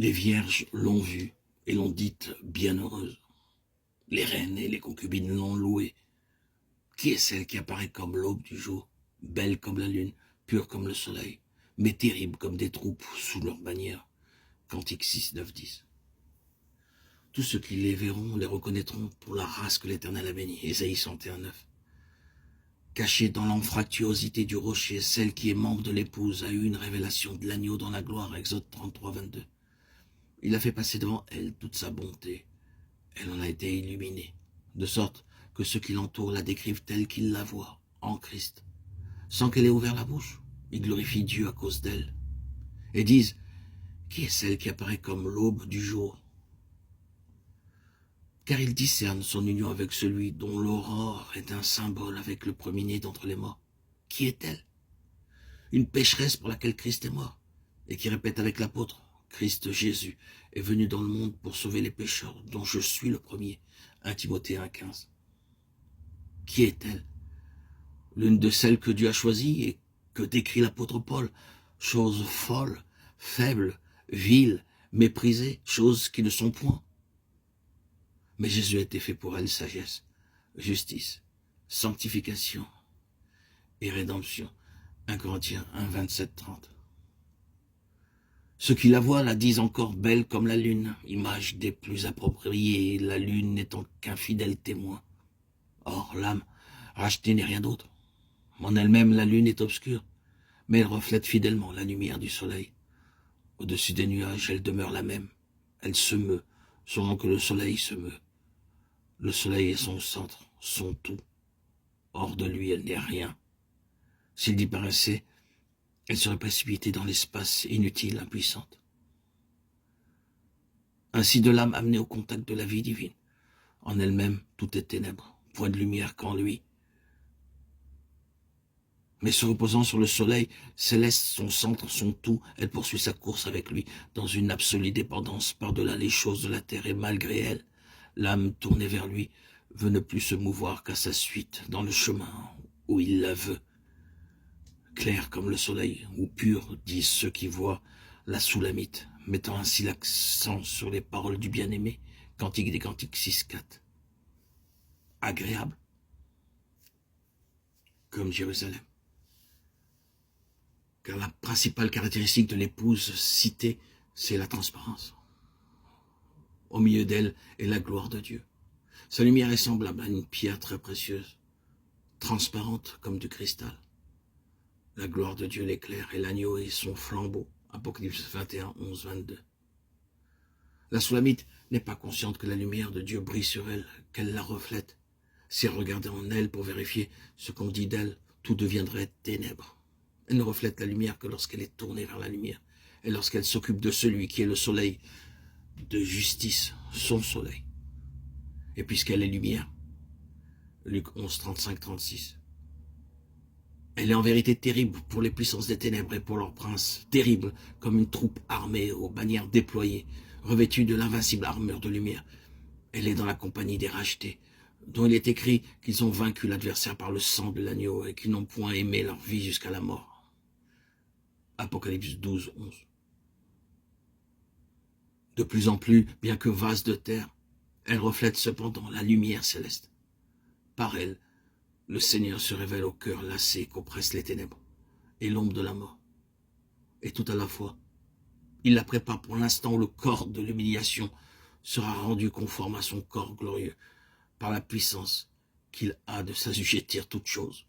Les vierges l'ont vue et l'ont dite bienheureuse. Les reines et les concubines l'ont louée. Qui est celle qui apparaît comme l'aube du jour, belle comme la lune, pure comme le soleil, mais terrible comme des troupes sous leur bannière? Cantique 6, 9, 10. Tous ceux qui les verront les reconnaîtront pour la race que l'Éternel a bénie. Ésaïe 61, 9. Cachée dans l'anfractuosité du rocher, celle qui est membre de l'épouse a eu une révélation de l'agneau dans la gloire. Exode 33, 22. Il a fait passer devant elle toute sa bonté. Elle en a été illuminée, de sorte que ceux qui l'entourent la décrivent telle qu'ils la voient, en Christ. Sans qu'elle ait ouvert la bouche, ils glorifient Dieu à cause d'elle. Et disent, qui est celle qui apparaît comme l'aube du jour? Car ils discernent son union avec celui dont l'aurore est un symbole avec le premier-né d'entre les morts. Qui est-elle? Une pécheresse pour laquelle Christ est mort, et qui répète avec l'apôtre, Christ Jésus est venu dans le monde pour sauver les pécheurs, dont je suis le premier. 1 Timothée 1, 15. Qui est-elle? L'une de celles que Dieu a choisies et que décrit l'apôtre Paul. Choses folles, faibles, viles, méprisées, choses qui ne sont point. Mais Jésus a été fait pour elle sagesse, justice, sanctification et rédemption. 1 Corinthiens 1, 27, 30. Ceux qui la voient la disent encore belle comme la lune, image des plus appropriées, la lune n'étant qu'un fidèle témoin. Or, l'âme rachetée n'est rien d'autre. En elle-même, la lune est obscure, mais elle reflète fidèlement la lumière du soleil. Au-dessus des nuages, elle demeure la même. Elle se meut, selon que le soleil se meut. Le soleil est son centre, son tout. Hors de lui, elle n'est rien. S'il disparaissait, elle serait précipitée dans l'espace, inutile, impuissante. Ainsi de l'âme amenée au contact de la vie divine. En elle-même, tout est ténèbres, point de lumière qu'en lui. Mais se reposant sur le soleil céleste, son centre, son tout, elle poursuit sa course avec lui, dans une absolue dépendance par-delà les choses de la terre, et malgré elle, l'âme tournée vers lui veut ne plus se mouvoir qu'à sa suite, dans le chemin où il la veut. Clair comme le soleil, ou pur, disent ceux qui voient la Soulamite, mettant ainsi l'accent sur les paroles du bien-aimé, Cantique des Cantiques 6, 4. Agréable, comme Jérusalem. Car la principale caractéristique de l'épouse citée, c'est la transparence. Au milieu d'elle est la gloire de Dieu. Sa lumière est semblable à une pierre très précieuse, transparente comme du cristal. La gloire de Dieu l'éclaire et l'agneau est son flambeau. Apocalypse 21, 11, 22. La Soulamite n'est pas consciente que la lumière de Dieu brille sur elle, qu'elle la reflète. Si elle regardait en elle pour vérifier ce qu'on dit d'elle, tout deviendrait ténèbres. Elle ne reflète la lumière que lorsqu'elle est tournée vers la lumière et lorsqu'elle s'occupe de celui qui est le soleil de justice, son soleil. Et puisqu'elle est lumière, Luc 11, 35, 36. Elle est en vérité terrible pour les puissances des ténèbres et pour leurs princes, terrible comme une troupe armée aux bannières déployées, revêtue de l'invincible armure de lumière. Elle est dans la compagnie des rachetés, dont il est écrit qu'ils ont vaincu l'adversaire par le sang de l'agneau et qu'ils n'ont point aimé leur vie jusqu'à la mort. Apocalypse 12, 11. De plus en plus, bien que vase de terre, elle reflète cependant la lumière céleste. Par elle, le Seigneur se révèle au cœur lassé qu'oppressent les ténèbres et l'ombre de la mort. Et tout à la fois, il la prépare pour l'instant où le corps de l'humiliation sera rendu conforme à son corps glorieux par la puissance qu'il a de s'assujettir toutes choses.